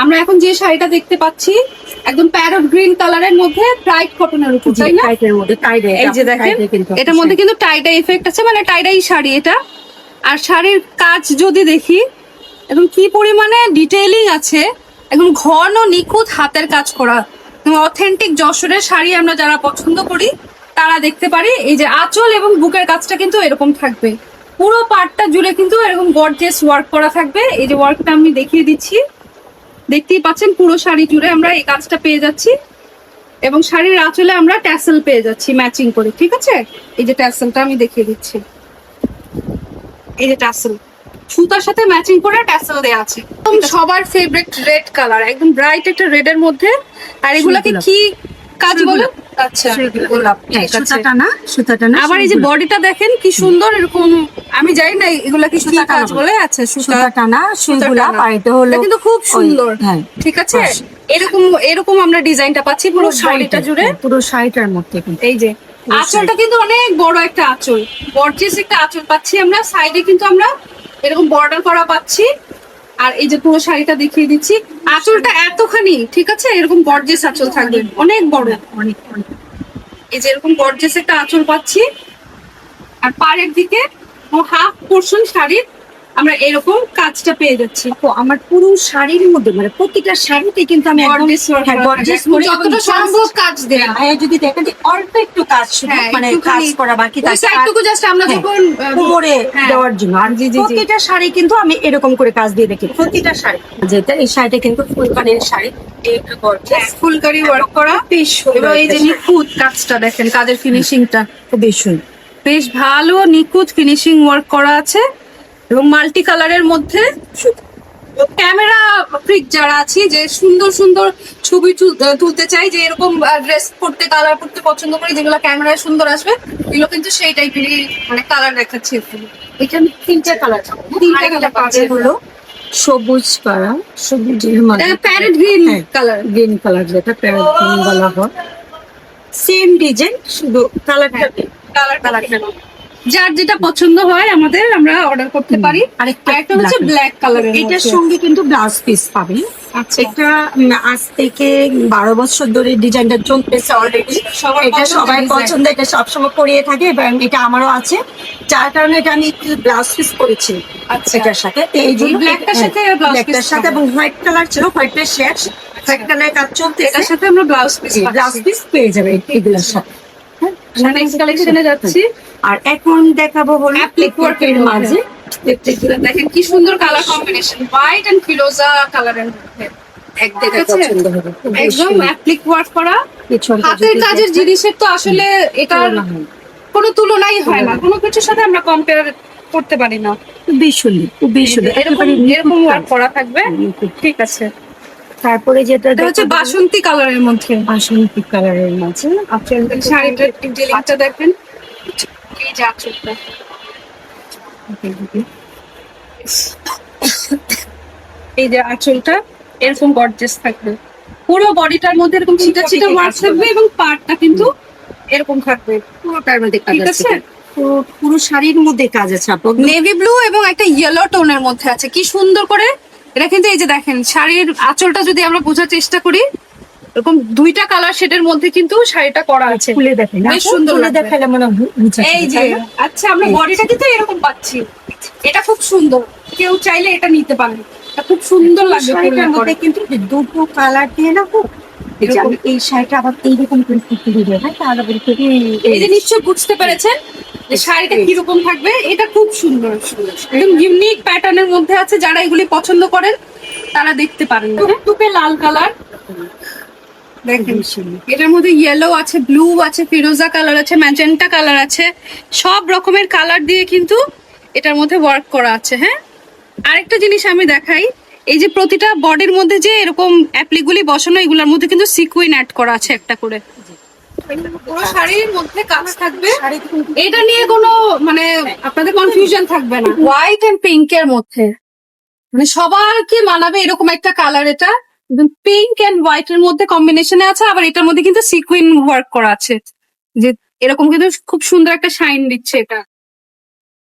আমরা এখন যে শাড়িটা দেখতে পাচ্ছি একদম প্যারট গ্রিন কালারের মধ্যে ব্রাইট কটনের উপর, তাই না? টাইটের মধ্যে টাইডে, এই যে দেখেন এটার মধ্যে কিন্তু টাইডাই এফেক্ট আছে, মানে টাইডাই শাড়ি এটা। আর শাড়ির কাজ যদি দেখি এবং কি পরিমাণে ডিটেইলিং আছে, একদম ঘন নিখুঁত হাতের কাজ করা, অথেন্টিক যশোরের শাড়ি আমরা যারা পছন্দ করি তারা দেখতে পারি। এই যে আঁচল এবং বুকের কাজটা কিন্তু এরকম থাকবে, পুরো পার্টটা জুড়ে কিন্তু এরকম গর্জিয়াস ওয়ার্ক করা থাকবে। এই যে ওয়ার্কটা আমি দেখিয়ে দিচ্ছি, দেখতেই পাচ্ছেন পুরো শাড়ি জুড়ে আমরা এই কাজটা পেয়ে যাচ্ছি। এবং শাড়ির আঁচলে আমরা ট্যাসেল পেয়ে যাচ্ছি ম্যাচিং করে, ঠিক আছে? এই যে ট্যাসেলটা আমি দেখিয়ে দিচ্ছি, এই যে ট্যাসেল সুতার সাথে ম্যাচিং করে ট্যাসেল দেয়া আছে। একদম সবার ফেভারিট রেড কালার, একদম ব্রাইট একটা রেড এর মধ্যে। আর এগুলাকে কি কাজ বলে? আচ্ছা, সুতাটা না। আবার এই যে বডিটা দেখেন কি সুন্দর, এরকম আমি জানি না এগুলা কি সুতা কাজ বলে। আচ্ছা, সুতাটা না, সুইগুলা পাইতে হলো কিন্তু খুব সুন্দর। হ্যাঁ, ঠিক আছে, এরকম এরকম আমরা ডিজাইনটা পাচ্ছি পুরো শাড়িটা জুড়ে, পুরো শাড়িটার মধ্যে। এই যে আঁচলটা কিন্তু অনেক বড় একটা আঁচল, গর্জিয়াস একটা আঁচল পাচ্ছি আমরা। সাইডে কিন্তু আমরা এরকম বর্ডার করা পাচ্ছি। আর এই যে পুরো শাড়িটা দেখিয়ে দিচ্ছি, আঁচলটা এতখানি, ঠিক আছে? এরকম গর্জিয়াস আঁচল থাকবে, অনেক বড়, অনেক। এই যে এরকম গর্জিয়াস একটা আঁচল পাচ্ছি। আর পাড়ের দিকে হাফ পোর্শন শাড়ির আমরা এরকম কাজটা পেয়ে যাচ্ছি। আমার পুরো শাড়ির মধ্যে, মানে প্রতিটা শাড়িতে কিন্তু আমি যতটা সম্ভব কাজ দেয়া। যদি দেখেন যে অল্প একটু কাজ, মানে কাজ করা বাকি একটুকু জাস্ট আমরা যখন কোমরে দেওয়ার জন্য। আর প্রতিটা শাড়ি কিন্তু আমি এরকম করে কাজ দিয়ে দেখি, প্রতিটা শাড়ি। যেটা এই শাড়িটা কিন্তু ফুলকারির শাড়ি, ফুলকারি ওয়ার্ক করা, বেশ সুন্দর। এই যে নিখুঁত কাজটা দেখেন, কাজের ফিনিশিংটা বেশ সুন্দর, বেশ ভালো নিখুঁত ফিনিশিং ওয়ার্ক করা আছে। এবং মাল্টি কালারের মধ্যে ক্যামেরা ফ্রিক যারা আছি, যে সুন্দর সুন্দর ছবি তুলতে চাই, যে এরকম ড্রেস পরতে কালার পরতে পছন্দ করি যেগুলো ক্যামেরায় সুন্দর আসবে, এগুলো কিন্তু সেই টাইপেরই মানে কালার দেখাচ্ছি। এটা তিনটা কালার, তিনটা কালার পাচ্ছে হলো সবুজ কালার, সবুজের মধ্যে parrot green colour, green colour, যেটা প্যারেট গ্রিন বলা হয়। সেম ডিজাইন, শুধু কালারটা কালারটা যার যেটা পছন্দ হয় আমাদের, আমরা অর্ডার করতে পারি। আরেকটা হচ্ছে ব্ল্যাক কালার, এটার সঙ্গে কিন্তু ব্লাউজ পিস পাবেন। আচ্ছা, এটা আজ থেকে 12 বছর ধরে ডিজাইনটা চলতেছে অলরেডি, এটা সবাই পছন্দ, এটা সবসময় পরিয়ে থাকে এবং এটা আমারও আছে, যার কারণে এটা আমি ব্লাউজ পিস করেছি এটার সাথে। এই জন্য ব্ল্যাকটার সাথে এবং হোয়াইট কালার ছিল, হোয়াইটের শেড, হোয়াইট কালার কাজ চলতে, এটার সাথে আমরা ব্লাউজ পিস পেয়ে যাবে এগুলোর সাথে। নেক্সট কালেকশনে যাচ্ছি। আর এখন দেখাবো হলো অ্যাপ্লিক ওয়ার্কের মাঝে, দেখেন কি সুন্দর কালার কম্বিনেশন, হোয়াইট এন্ড ফিরোজা কালারের মধ্যে একদম অ্যাপ্লিক ওয়ার্ক করা। হাতের কাজের জিনিসের তো আসলে এটার কোনো তুলনাই হয় না, কোনো কিছুর সাথে আমরা কম্পেয়ার করতে পারি না। বেশ সুন্দর, এরকম ওয়ার্ক করা থাকবে, ঠিক আছে। তারপরে যেটা হচ্ছে বাসন্তী কালারের মধ্যে, বাসন্তী কালারের মাঝে শাড়িটার ডিটেইলিংটা দেখেন, এই যে আঁচলটা, এই যে আঁচলটা এরকম গর্জিয়াস থাকবে, পুরো বডিটার মধ্যে এরকম ছিটা ছিটা ওয়ার্ক থাকবে এবং পার্টটা কিন্তু এরকম থাকবে পুরোটার মধ্যে কাজ ঠিক আছে, আছে। পুরো শাড়ির মধ্যে কাজ আছে। নেভি ব্লু এবং একটা ইয়েলো টোনের মধ্যে আছে, কি সুন্দর করে এটা কিন্তু। এই যে দেখেন শাড়ির আঁচলটা যদি আমরা বোঝার চেষ্টা করি, এরকম দুইটা কালার শেডের মধ্যে কিন্তু শাড়িটা করা আছে, খুলে দেখেন, বেশ সুন্দর দেখালে মনে হয়। এই যে আচ্ছা, আমরা বডিটা কিন্তু এরকম পাচ্ছি, এটা খুব সুন্দর, কেউ চাইলে এটা নিতে পারেন, এটা খুব সুন্দর লাগবে। শাড়িটার মধ্যে কিন্তু দুটো কালার দিয়ে না, খুব এই শাড়িটা আবার এইরকম করে দিয়ে হয়, তাহলে এই যে নিশ্চয় বুঝতে পেরেছেন যে শাড়িটা কিরকম থাকবে। এটা খুব সুন্দর, একদম ইউনিক প্যাটার্নের মধ্যে আছে, যারা এগুলি পছন্দ করেন তারা দেখতে পারেন। টুকটুকে লাল কালার দেখেন, এটার মধ্যে ইয়েলো আছে, ব্লু আছে, ফিরোজা কালার আছে, ম্যাজেন্টা কালার আছে, সব রকমের কালার দিয়ে কিন্তু এটার মধ্যে ওয়ার্ক করা আছে। হ্যাঁ, আরেকটা জিনিস আমি দেখাই, এই যে প্রতিটা বডির মধ্যে যে এরকম অ্যাপ্লিকগুলি বসানো, এগুলোর মধ্যে কিন্তু সিকুইন অ্যাড করা আছে একটা করে, পুরো শাড়ির মধ্যে কাজ থাকবে। এটা নিয়ে কোনো মানে আপনাদের কনফিউশন থাকবে না। হোয়াইট এন্ড পিঙ্ক এর মধ্যে মানে সবাইকে মানাবে এরকম একটা কালার, এটা পিঙ্ক এন্ড হোয়াইট এর মধ্যে কম্বিনেশনে আছে। আবার এটার মধ্যে কিন্তু সিকুইন ওয়ার্ক করা আছে, যে এরকম কিন্তু খুব সুন্দর একটা শাইন দিচ্ছে এটা।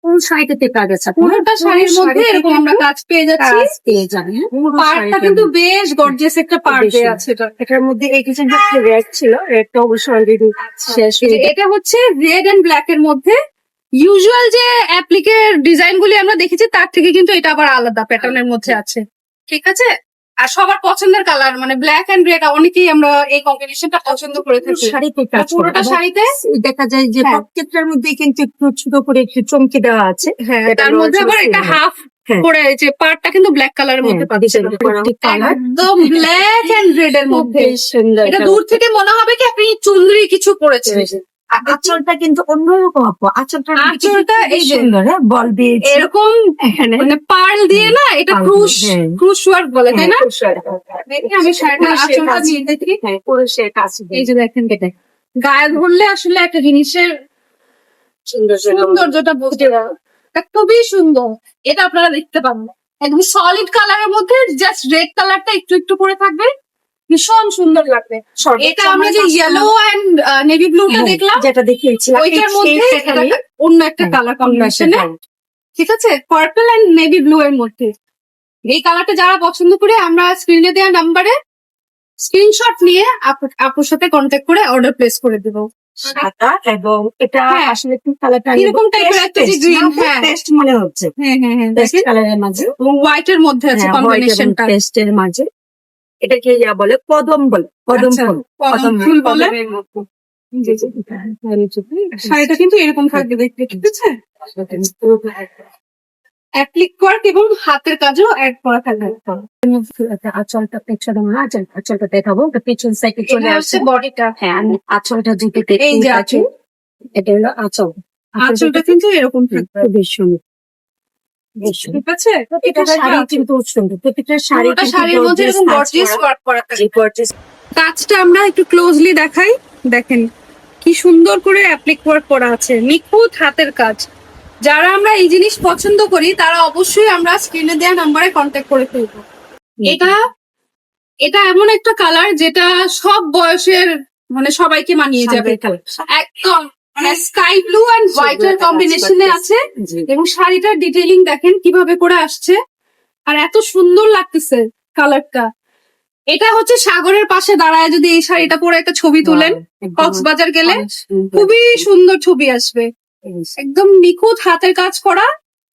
ফুল শাড়িতে কাজ আছে পুরোটা শাড়ির মধ্যে এরকম আমরা কাজ পেয়ে যাচ্ছি। কাজ পেয়ে যাবেন। পুরো পাড়টা শাড়িটার কিন্তু মধ্যে। বেশ গর্জিয়াস একটা পাড় বেশ দেয়া আছে এটা। এটার মধ্যে এই ডিজাইনটা রেড ছিল, রেডটা অবশ্যই অলরেডি শেষ এই যে হয়ে এটা হচ্ছে রেড এন্ড ব্ল্যাক এর মধ্যে। ইউজুয়াল যে অ্যাপ্লিকের ডিজাইন গুলি আমরা দেখেছি তার থেকে কিন্তু এটা আবার আলাদা প্যাটার্নের মধ্যে আছে, ঠিক আছে। আর সবার পছন্দের কালার মানে ব্ল্যাক এন্ড রেড, অনেকেই আমরা এই কম্বিনেশনটা পছন্দ করে পুরো থাকি। শাড়িতে কাজ করা। পুরোটা এবং শাড়িতে দেখা যায় যে হ্যাঁ। প্রত্যেকটার মধ্যে কিন্তু একটু ছোট করে একটু চমকে দেওয়া আছে। হ্যাঁ, এটা তার হলো মধ্যে আবার হচ্ছে এটা full হাফ হ্যাঁ। করে যে পার্টটা কিন্তু ব্ল্যাক কালারের মধ্যে হ্যাঁ, পাচ্ছেন। ডিজাইন করা কালার একদম ব্ল্যাক এন্ড রেড এর মধ্যে। বেশ সুন্দর এটা কালার। দূর থেকে মনে হবে কি আপনি চুনরি কিছু পরেছেন। আর আঁচলটা কিন্তু অন্যরকম আপু, আঁচলটা আঁচলটা এই যে সুন্দর, হ্যাঁ বল দিয়েছে এরকম এখানে। মানে পার্ল দিয়ে না, এটা পার্ল ক্রুশ দিয়ে, হ্যাঁ। ক্রুশ ওয়ার্ক বলে, তাই না? হ্যাঁ, দেখি আমি শাড়িটা আঁচলটা নিয়ে দেখি। হ্যাঁ, পুরুষের কাজ এই যে দেখেন এটা গায়ে ধরলে আসলে একটা জিনিসের সৌন্দর্যটা বুঝতে পারবো। এটা খুবই সুন্দর, এটা আপনারা দেখতে পাবেন একদম সলিড কালারের মধ্যে জাস্ট রেড কালারটা একটু একটু করে থাকবে, ভীষণ সুন্দর লাগবে। এটা আমরা যে ইয়েলো এন্ড নেভি ব্লুটা দেখলাম যেটা দেখিয়েছিলাম ওইটার এই মধ্যে shade টা খালি, অন্য একটা হ্যাঁ, কালার অন্য একটা কম্বিনেশনে, colour। ঠিক আছে, পার্পল এন্ড নেভি ব্লু এর মধ্যে। এই কালারটা যারা পছন্দ করে আমরা স্ক্রিনে দেওয়া নাম্বারে স্ক্রিনশট নিয়ে আপুর সাথে কন্ট্যাক্ট করে অর্ডার প্লেস করে দেবো। সাদা এবং এটা হ্যাঁ। আসলে একটু কালারটা এরকম টাইপের একটা যে গ্রিন, হ্যাঁ পেস্ট মনে হচ্ছে, হ্যাঁ হ্যাঁ হ্যাঁ পেস্ট দেখেন কালারের মাঝে, হোয়াইট এর মধ্যে আছে কম্বিনেশনটা। পেস্টের মাঝে এটাকে ইয়া বলে কদম বলে, কদম আচ্ছা, ফুল, কদম ফুল বলে। কদমের মতো। শাড়িটা কিন্তু এরকম থাকবে দেখতে, ঠিক আছে। অ্যাপ্লিক ওয়ার্ক এবং হাতের কাজও অ্যাড করা থাকবে। আঁচলটা পেছনে না, আঁচলটা দেখাবো, ওটা পেছন সাইডে চলে এটা আসছে। হচ্ছে বডিটা। হ্যাঁ, আমি আঁচলটা যদি এই যে আঁচল। এটা হলো আঁচল। আঁচলটা কিন্তু এরকম থাকবে, বেশ সুন্দর, বেশ সুন্দর। ঠিক আছে। প্রত্যেকটা শাড়ি কিন্তু সুন্দর, প্রত্যেকটা শাড়ি পুরোটা কিন্তু শাড়ির মধ্যে gorgeous এরকম কাজ গর্জিয়াস করা। ওয়ার্ক করা থাকবে। যে gorgeous কাজটা আমরা একটু ক্লোজলি দেখাই, দেখেন কি সুন্দর করে অ্যাপ্লিক ওয়ার্ক করা আছে, নিখুঁত হাতের কাজ। যারা আমরা এই জিনিস পছন্দ করি তারা অবশ্যই আমরা স্ক্রিনে দেওয়া নাম্বারে কন্ট্যাক্ট করে ফেলবো। এটা এটা এমন একটা কালার যেটা সব বয়সের মানে সবাইকে মানিয়ে যাবে শাড়ির colour। একদম। মানে স্কাই ব্লু এন্ড হোয়াইট এর কম্বিনেশনে আছে জি। এবং শাড়িটার ডিটেইলিং দেখেন কিভাবে করে আসছে আর এত সুন্দর লাগতেছে কালারটা। এটা হচ্ছে সাগরের পাশে দাঁড়ায় যদি এই শাড়িটা পরে একটা ছবি তুলেন একদম কক্সবাজার গেলে অনেক সুন্দর। খুবই সুন্দর ছবি আসবে। এই একদম নিখুঁত হাতের কাজ করা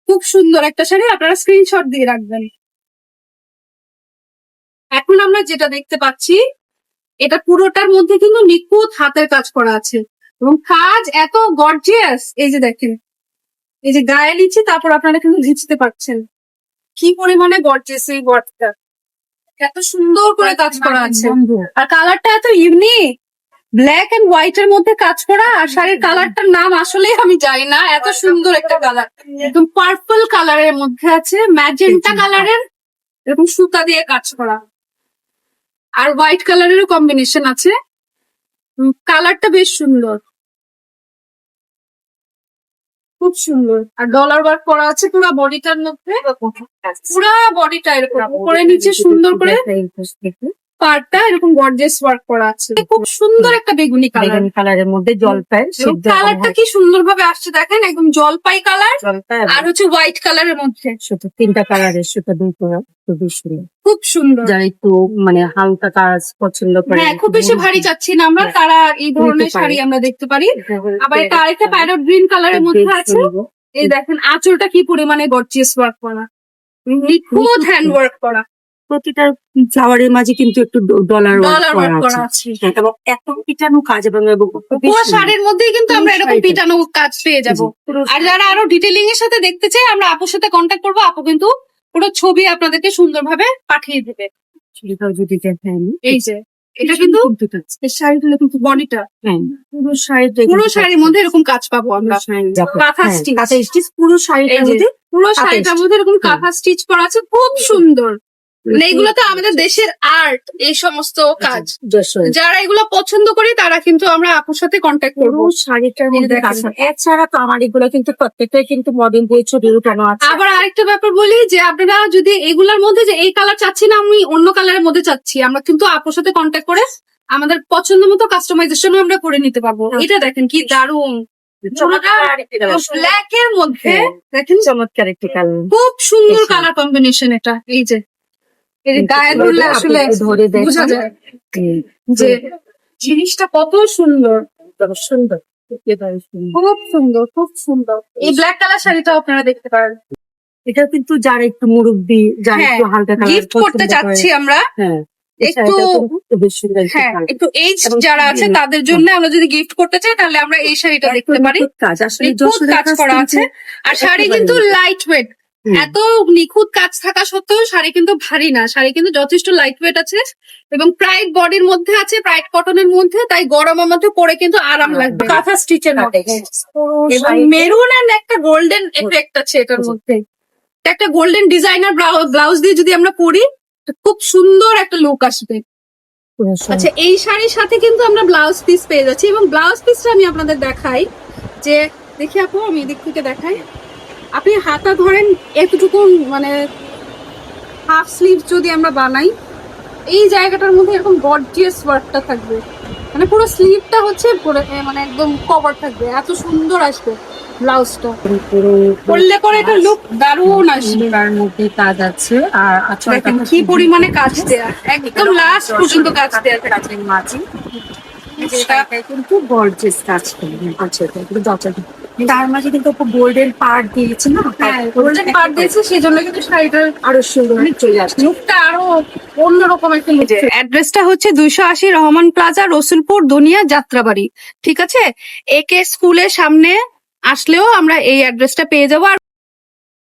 খুব সুন্দর একটা শাড়ি, আপনারা স্ক্রিনশট দিয়ে রাখবেন। এখন আমরা যেটা দেখতে পাচ্ছি এটা পুরোটার মধ্যে কিন্তু নিখুঁত হাতের কাজ করা আছে এবং কাজ এত গর্জিয়াস। এই যে দেখেন, এই যে গায়ে নিচ্ছি তারপর আপনারা কিন্তু ঘিচতে পারছেন কি পরিমাণে গর্জিয়াস এই ওয়ার্কটা, এত সুন্দর করে কাজ করা আছে আর কালারটা এত ইউনিক, ব্ল্যাক এন্ড হোয়াইট এর মধ্যে কাজ করা। আর শাড়ির কালারটার নাম আসলে আমি জানি না, এত সুন্দর একটা কালার, একদম পার্পল কালারের মধ্যে আছে, ম্যাজেন্টা কালারের এরকম সুতা দিয়ে কাজ করা আর হোয়াইট কালারেরও কম্বিনেশন আছে। কালারটা বেশ সুন্দর, খুব সুন্দর। আর ডলার ওয়ার্ক করা আছে পুরো বডিটার মধ্যে, পুরো বডিটা এরকম উপরে নিচে সুন্দর করে পার্টটা এরকম গর্জিয়াস ওয়ার্ক করা আছে। খুব সুন্দর একটা বেগুনি কালার, বেগুনি কালারের মধ্যে জলপাই সিদ্ধ কালারটা কি সুন্দর ভাবে আসছে দেখেন, একদম জলপাই কালার জলপাই আর হচ্ছে হোয়াইট কালারের মধ্যে শুধু তিনটা কালারের সুতো দুই করে খুবই সুন্দর। খুব সুন্দর। যারা একটু মানে হালকা কাজ পছন্দ করে, হ্যাঁ, খুব বেশি ভারী চাচ্ছি না আমরা, হ্যাঁ, তারা এই ধরনের নিতে পারে। শাড়ি আমরা দেখতে পারি। আবার এটা আরেকটা প্যারট গ্রিন কালারের মধ্যে আছে। এই দেখেন আঁচলটা কি পরিমাণে গর্জিয়াস ওয়ার্ক করা, নিখুঁত হ্যান্ড ওয়ার্ক করা, প্রতিটা ফ্লাওয়ারের মাঝে কিন্তু একটু ডলার ডলার ওয়ার্ক করা করা আছে। আছে। হ্যাঁ, এবং এত পিটানো কাজ এবং খুবই পুরো সুন্দর। শাড়ির মধ্যেই কিন্তু আমরা পুরো এরকম শাড়িটা। পিটানো কাজ পেয়ে যাব। জি, পুরো আর যারা আরো ডিটেলিং এর সাথে দেখতে চাই আমরা আপুর সাথে কন্ট্যাক্ট করবো, আপু কিন্তু পুরো ছবি আপনাদেরকে সুন্দরভাবে পাঠিয়ে দিবে। শাড়িটাও যদি দেখেন, এই যে এটা কিন্তু এই শাড়িগুলো কিন্তু বডিটা হ্যাঁ পুরো শাড়িটা পুরো শাড়ির মধ্যে এরকম কাজ পাবো আমরা, কাঁথা stitch। কাঁথা স্টিচ পুরো শাড়িটার এই যে, মধ্যে পুরো কাঁথা শাড়িটার stitch। মধ্যে এরকম কাঁথা স্টিচ করা আছে, খুব সুন্দর। মানে এগুলো তো পুরো আমাদের দেশের আর্ট, এই সমস্ত কাজ। যশোর। যারা এগুলো পছন্দ করি তারা কিন্তু আমরা আপুর সাথে কন্ট্যাক্ট পুরো করবো। শাড়িটার এই মধ্যে দেখেন। কাজ করা। এছাড়া তো আমার এগুলো কিন্তু প্রত্যেকটাই কিন্তু মডেল দিয়ে ছবি উঠানো আছে। আবার আরেকটা ব্যাপার বলি যে আপনারা যদি এগুলোর মধ্যে যে এই কালার চাচ্ছি না আমি অন্য কালারের মধ্যে চাচ্ছি, আমরা কিন্তু আপুর সাথে কন্ট্যাক্ট করে আমাদের পছন্দ মতো কাস্টমাইজেশন আমরা করে নিতে পারবো। এটা দেখেন কি দারুণ, ব্ল্যাক এর মধ্যে দেখেন চমৎকার একটি কালার। খুব সুন্দর কালার কম্বিনেশন এটা। এই যে এর গায়ে ধরলে আসলে ধরে বোঝা যায় যে জিনিসটা কত সুন্দর। সুন্দর খুব সুন্দর, খুব সুন্দর। এই ব্ল্যাক কালার শাড়িটা আপনারা দেখতে পারেন। এটা কিন্তু যারা একটু মুরব্বী, যারা হ্যাঁ, একটু হালকা কালার গিফট করতে চাচ্ছি আমরা, হ্যাঁ একটু বেশ সুন্দর একটা হ্যাঁ colour। একটু এজ এবং যারা আছে খুবই- তাদের জন্য আমরা যদি গিফট করতে চাই তাহলে আমরা এই শাড়িটা দেখতে পারি। নিখুঁত কাজ আসলে নিখুঁত যশোরের কাজ করা আছে আর শাড়ি একেবারে কিন্তু নিখুঁত। Light weight. হুম। এত নিখুঁত কাজ থাকা সত্ত্বেও শাড়ি কিন্তু ভারী না, শাড়ি কিন্তু যথেষ্ট লাইট ওয়েট আছে এবং প্রাইড বডির মধ্যে আছে, প্রাইড কটনের মধ্যে, তাই গরমের মধ্যে পরে কিন্তু আরাম লাগবে। কাঁথা স্টিচের মধ্যে এবং মেরুন এন্ড একটা গোল্ডেন এফেক্ট আছে এটার মধ্যে। এটা একটা গোল্ডেন ডিজাইনার ব্লাউজ দিয়ে যদি আমরা পরি খুব সুন্দর একটা লুক আসবে। আচ্ছা, এই শাড়ির সাথে কিন্তু আমরা ব্লাউজ পিস পেয়ে যাচ্ছি এবং ব্লাউজ পিসটা আমি আপনাদের দেখাই যে দেখি আপু, আমি এদিক থেকে দেখাই। আপনি হাতা ধরেন এতটুকু, মানে হাফ স্লিভ যদি আমরা বানাই, এই জায়গাটার মধ্যে এরকম গর্জিয়াস ওয়ার্কটা থাকবে, মানে পুরো স্লিভটা হচ্ছে মানে একদম কভার থাকবে, এত সুন্দর আসবে ব্লাউজটা পরলে পরে এটা লুক দারুণ আসবে। তার মধ্যে কাজ আছে আর দেখেন কি পরিমাণে কাজ দেয়া, একদম লাস্ট পর্যন্ত কাজ দেয়া থাকে। কাজের মাঝে কিন্তু গর্জিয়াস কাজ করবে। তার মাঝে কিন্তু গোল্ডেন পার্ট দিয়েছে না, হ্যাঁ, গোল্ডেন পার দিয়েছে, সেই জন্য কিন্তু শাড়িটার আরো সুন্দর চলে আসছে। লুকটা আরো অন্যরকম একটা লুক। অ্যাড্রেসটা হচ্ছে 280 রহমান প্লাজা, রসুলপুর, দুনিয়া, যাত্রাবাড়ি। ঠিক আছে, একে স্কুলের সামনে আসলেও আমরা এই অ্যাড্রেসটা পেয়ে যাবো। আর